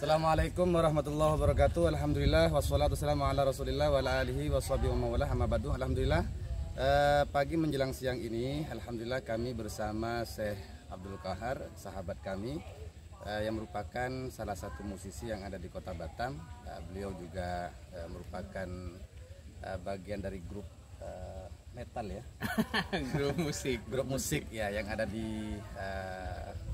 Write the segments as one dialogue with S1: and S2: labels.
S1: Assalamualaikum warahmatullahi wabarakatuh. Alhamdulillah wassalatu wassalamu ala Rasulillah wa ala alihi washabihi wa mawalah amma ba'du. Alhamdulillah pagi menjelang siang ini alhamdulillah kami bersama Syekh Abdul Qahar, sahabat kami yang merupakan salah satu musisi yang ada di Kota Batam. Beliau juga merupakan bagian dari grup metal ya. grup musik ya yang ada di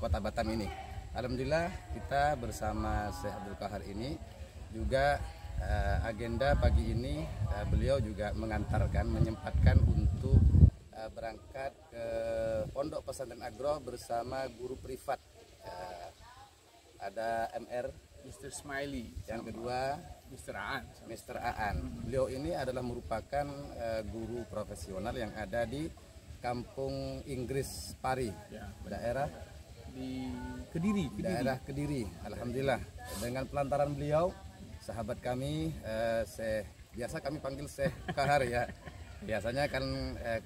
S1: Kota Batam ini. Alhamdulillah kita bersama Syekh Abdul Qahar ini juga agenda pagi ini beliau juga menyempatkan untuk berangkat ke Pondok Pesantren Agro bersama guru privat. Ada MR
S2: Mr. Smiley,
S1: yang kedua Mr. Aan. Beliau ini adalah merupakan guru profesional yang ada di Kampung Inggris Pari, daerah
S2: di Kediri.
S1: Daerah Kediri. Alhamdulillah dengan pelantaran beliau, sahabat kami biasa kami panggil Syekh Qahar ya. Biasanya kan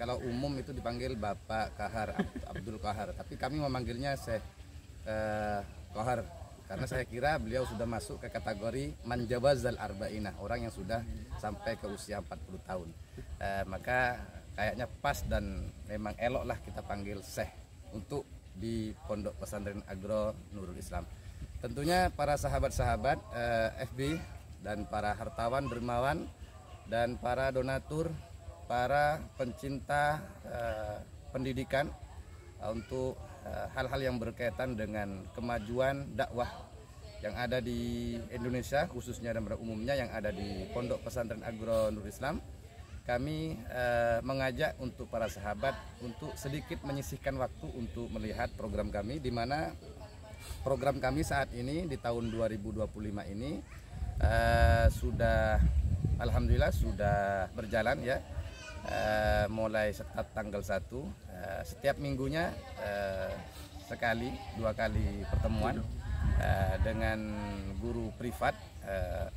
S1: kalau umum itu dipanggil Bapak Qahar, Abdul Qahar, tapi kami memanggilnya Syekh Qahar karena saya kira beliau sudah masuk ke kategori manjawazal arba'inah, orang yang sudah sampai ke usia 40 tahun. Maka kayaknya pas dan memang elok lah kita panggil Syekh untuk di Pondok Pesantren Agro Nurul Islam. Tentunya para sahabat-sahabat FB dan para hartawan dermawan dan para donatur, para pencinta pendidikan untuk hal-hal yang berkaitan dengan kemajuan dakwah yang ada di Indonesia khususnya dan pada umumnya yang ada di Pondok Pesantren Agro Nurul Islam. Kami mengajak untuk para sahabat untuk sedikit menyisihkan waktu untuk melihat program kami, di mana program kami saat ini di tahun 2025 ini sudah alhamdulillah sudah berjalan ya, mulai start tanggal 1 setiap minggunya sekali, 2 kali pertemuan dengan guru privat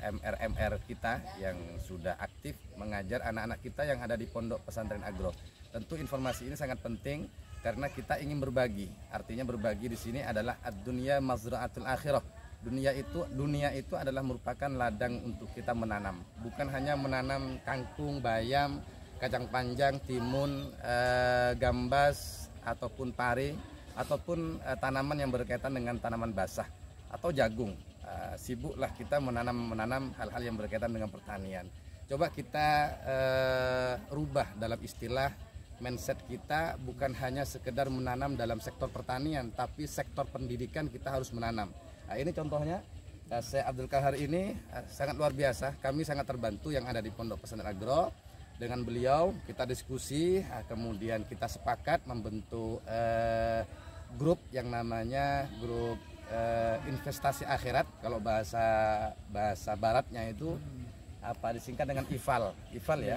S1: MR kita yang sudah aktif mengajar anak-anak kita yang ada di Pondok Pesantren Agro. Tentu informasi ini sangat penting karena kita ingin berbagi. Artinya berbagi di sini adalah ad-dunya mazra'atul akhirah. Dunia itu adalah merupakan ladang untuk kita menanam. Bukan hanya menanam kangkung, bayam, kacang panjang, timun, gambas ataupun pare ataupun tanaman yang berkaitan dengan tanaman basah atau jagung. Sibuklah kita menanam hal-hal yang berkaitan dengan pertanian. Coba kita rubah dalam istilah mindset kita, bukan hanya sekedar menanam dalam sektor pertanian, tapi sektor pendidikan kita harus menanam. Nah, ini contohnya Syekh Abdul Qahar ini sangat luar biasa. Kami sangat terbantu yang ada di Pondok Pesantren Agro. Dengan beliau kita diskusi, kemudian kita sepakat membentuk grup yang namanya grup investasi akhirat. Kalau bahasa baratnya itu apa disingkat dengan IFAL ya,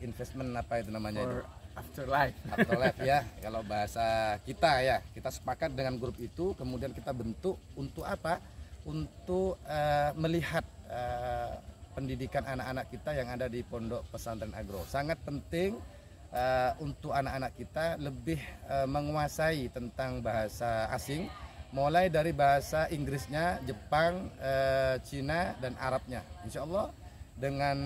S1: investment apa itu namanya itu, afterlife ya. Kalau bahasa kita ya, kita sepakat dengan grup itu, kemudian kita bentuk untuk apa, untuk melihat pendidikan anak-anak kita yang ada di Pondok Pesantren Agro. Sangat penting untuk anak-anak kita lebih menguasai tentang bahasa asing, mulai dari bahasa Inggrisnya, Jepang, Cina, dan Arabnya. Insya Allah dengan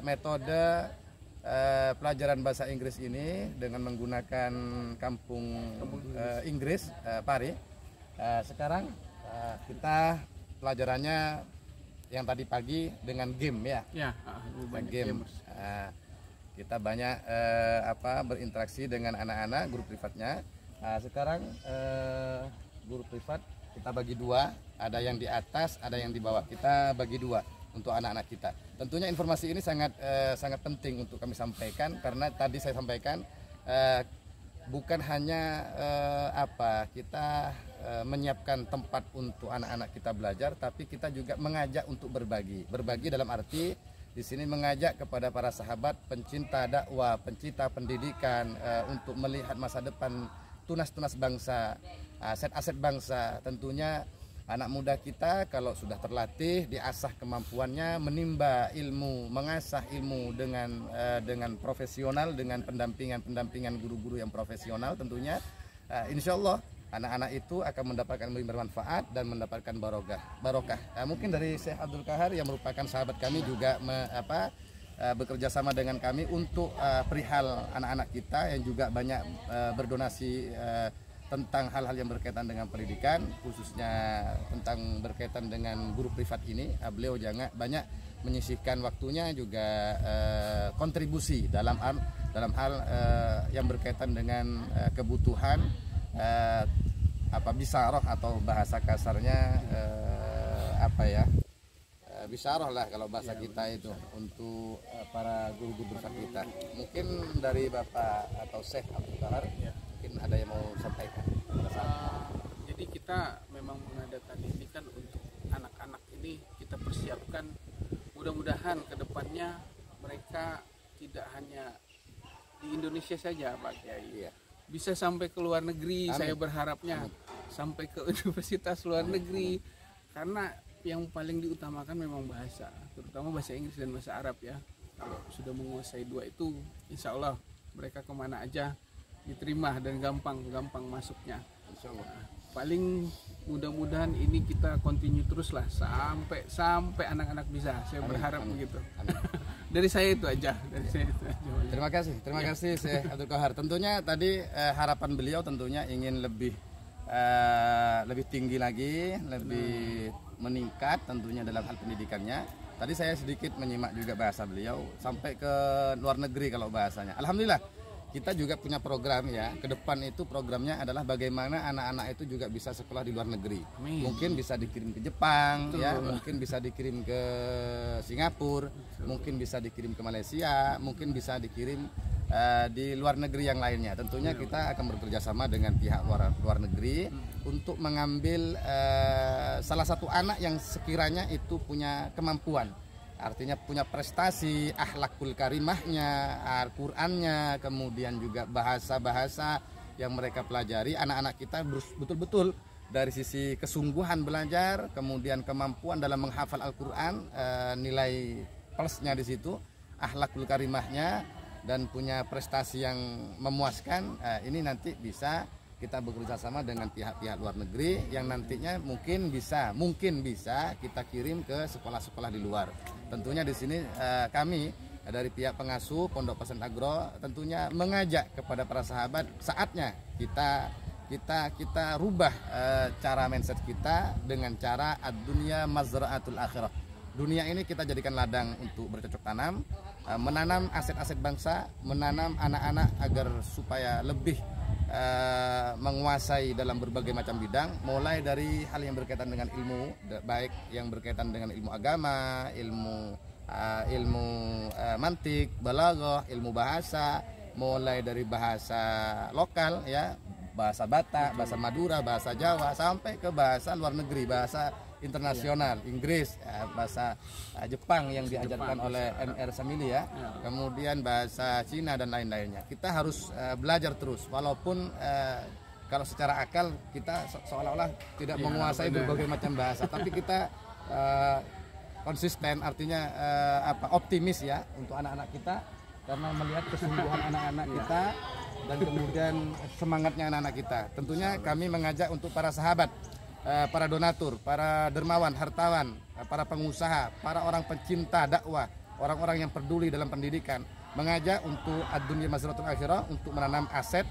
S1: metode pelajaran bahasa Inggris ini dengan menggunakan kampung Inggris Pari, sekarang kita pelajarannya yang tadi pagi dengan game ya, game. Kita banyak berinteraksi dengan anak-anak grup privatnya. Sekarang guru privat kita bagi 2, ada yang di atas, ada yang di bawah. Kita bagi 2 untuk anak-anak kita. Tentunya informasi ini sangat penting untuk kami sampaikan karena tadi saya sampaikan bukan hanya kita menyiapkan tempat untuk anak-anak kita belajar, tapi kita juga mengajak untuk berbagi. Berbagi dalam arti di sini mengajak kepada para sahabat pencinta dakwah, pencinta pendidikan untuk melihat masa depan tunas-tunas bangsa, aset-aset bangsa. Tentunya anak muda kita kalau sudah terlatih, diasah kemampuannya, menimba ilmu, mengasah ilmu dengan profesional, dengan pendampingan guru-guru yang profesional, tentunya insya Allah anak-anak itu akan mendapatkan lebih bermanfaat dan mendapatkan barokah. Mungkin dari Syekh Abdul Qahar yang merupakan sahabat kami juga bekerja sama dengan kami untuk perihal anak-anak kita yang juga banyak berdonasi tentang hal-hal yang berkaitan dengan pendidikan, khususnya tentang berkaitan dengan guru privat ini. Beliau banyak menyisihkan waktunya juga kontribusi dalam hal yang berkaitan dengan kebutuhan bisaroh atau bahasa kasarnya bisaroh lah kalau bahasa kita itu untuk para guru-guru privat kita. Mungkin dari Bapak atau Syekh Abdul Qahar mungkin ada yang mau sampaikan.
S2: Jadi kita memang mengadakan ini kan untuk anak-anak ini kita persiapkan, mudah-mudahan kedepannya mereka tidak hanya di Indonesia saja Pak Kiai, bisa sampai ke luar negeri. Amin. Saya berharapnya sampai ke universitas luar negeri, karena yang paling diutamakan memang bahasa, terutama bahasa Inggris dan bahasa Arab ya. Kalau sudah menguasai dua itu, insya Allah mereka kemana aja diterima dan gampang masuknya. Insya Allah. Paling mudah-mudahan ini kita continue terus lah sampai anak-anak bisa. Saya berharap begitu. Dari saya itu aja.
S1: Terima kasih Syekh Abdul Qahar. Tentunya tadi harapan beliau tentunya ingin lebih tinggi lagi, lebih meningkat tentunya dalam hal pendidikannya. Tadi saya sedikit menyimak juga bahasa beliau sampai ke luar negeri kalau bahasanya. Alhamdulillah kita juga punya program ya. Ke depan itu programnya adalah bagaimana anak-anak itu juga bisa sekolah di luar negeri. Amin. Mungkin bisa dikirim ke Jepang, ya, mungkin bisa dikirim ke Singapura, mungkin bisa dikirim ke Malaysia, mungkin bisa dikirim di luar negeri yang lainnya. Tentunya kita akan bekerja sama dengan pihak luar negeri untuk mengambil salah satu anak yang sekiranya itu punya kemampuan, artinya punya prestasi, akhlakul karimahnya, Al-Qur'annya, kemudian juga bahasa-bahasa yang mereka pelajari. Anak-anak kita betul-betul dari sisi kesungguhan belajar, kemudian kemampuan dalam menghafal Al-Qur'an, nilai plusnya di situ, akhlakul karimahnya, dan punya prestasi yang memuaskan. Ini nanti bisa kita bekerja sama dengan pihak-pihak luar negeri yang nantinya mungkin bisa kita kirim ke sekolah-sekolah di luar. Tentunya di sini kami dari pihak pengasuh Pondok Pesantren Agro tentunya mengajak kepada para sahabat, saatnya kita rubah cara mindset kita dengan cara ad-dunya mazra'atul akhirah. Dunia ini kita jadikan ladang untuk bercocok tanam, menanam aset-aset bangsa, menanam anak-anak agar supaya lebih menguasai dalam berbagai macam bidang, mulai dari hal yang berkaitan dengan ilmu, baik yang berkaitan dengan ilmu agama, ilmu mantik, balaghah, ilmu bahasa, mulai dari bahasa lokal ya, bahasa Batak, bahasa Madura, bahasa Jawa, sampai ke bahasa luar negeri, bahasa internasional, Inggris, bahasa Jepang yang diajarkan oleh MR Samili ya, kemudian bahasa Cina dan lain-lainnya. Kita harus belajar terus, walaupun kalau secara akal kita seolah-olah tidak menguasai berbagai macam bahasa, tapi kita konsisten, artinya optimis ya untuk anak-anak kita, karena melihat kesungguhan anak-anak kita dan kemudian semangatnya anak-anak kita. Tentunya kami mengajak untuk para sahabat, para donatur, para dermawan, hartawan, para pengusaha, para orang pencinta dakwah, orang-orang yang peduli dalam pendidikan, mengajak untuk ad-dunya mazratul akhirah, untuk menanam aset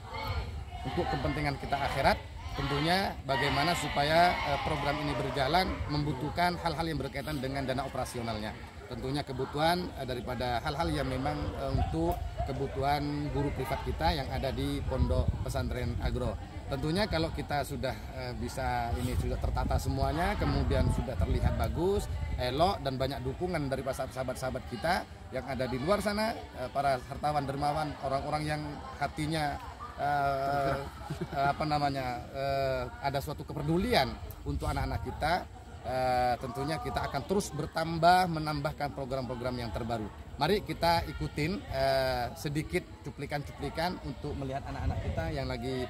S1: untuk kepentingan kita akhirat. Tentunya bagaimana supaya program ini berjalan membutuhkan hal-hal yang berkaitan dengan dana operasionalnya. Tentunya kebutuhan daripada hal-hal yang memang untuk kebutuhan guru privat kita yang ada di Pondok Pesantren Agro. Tentunya kalau kita sudah bisa, ini sudah tertata semuanya, kemudian sudah terlihat bagus, elok, dan banyak dukungan dari sahabat-sahabat kita yang ada di luar sana, para hartawan dermawan, orang-orang yang hatinya ada suatu kepedulian untuk anak-anak kita, tentunya kita akan terus bertambah menambahkan program-program yang terbaru. Mari kita ikutin sedikit cuplikan-cuplikan untuk melihat anak-anak kita yang lagi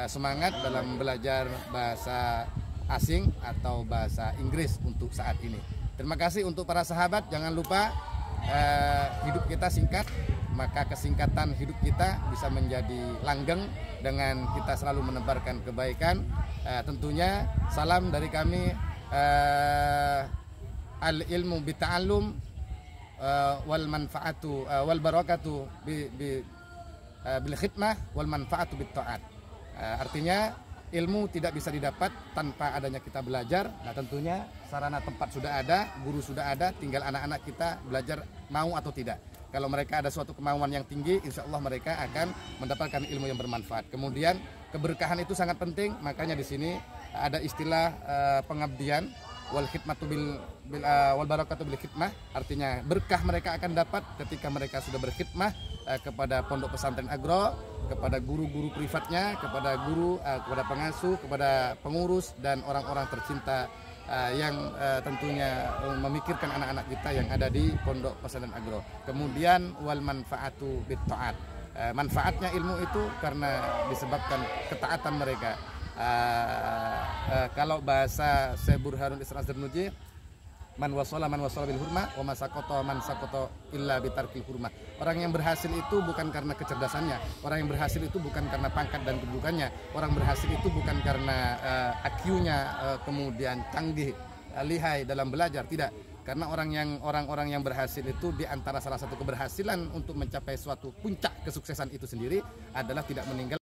S1: semangat dalam belajar bahasa asing atau bahasa Inggris untuk saat ini. Terima kasih untuk para sahabat. Jangan lupa hidup kita singkat, maka kesingkatan hidup kita bisa menjadi langgeng dengan kita selalu menebarkan kebaikan. Tentunya salam dari kami, al ilmu bi ta'allum wal manfaatu wal barakatu bil khidmah wal manfaatu bit ta'at. Artinya ilmu tidak bisa didapat tanpa adanya kita belajar. Nah, tentunya sarana tempat sudah ada, guru sudah ada, tinggal anak-anak kita belajar mau atau tidak. Kalau mereka ada suatu kemauan yang tinggi, insya Allah mereka akan mendapatkan ilmu yang bermanfaat. Kemudian keberkahan itu sangat penting, makanya di sini ada istilah pengabdian wal khidmatu wal barakatu bil khidmah. Artinya berkah mereka akan dapat ketika mereka sudah berkhidmah kepada pondok pesantren Agro, kepada guru-guru privatnya, kepada guru, kepada pengasuh, kepada pengurus dan orang-orang tercinta yang tentunya memikirkan anak-anak kita yang ada di pondok pesantren Agro. Kemudian wal manfaatu bit taat. Manfaatnya ilmu itu karena disebabkan ketaatan mereka. Kalau bahasa Syekh Burhanuddin Isra Zarnuji, man wasala bil hurma wa masakoto man sakoto illa bitarkil hurma. Orang yang berhasil itu bukan karena kecerdasannya, orang yang berhasil itu bukan karena pangkat dan kedudukannya, orang berhasil itu bukan karena IQ-nya kemudian canggih, lihai dalam belajar, tidak. Karena orang-orang yang berhasil itu, di antara salah satu keberhasilan untuk mencapai suatu puncak kesuksesan itu sendiri adalah tidak meninggal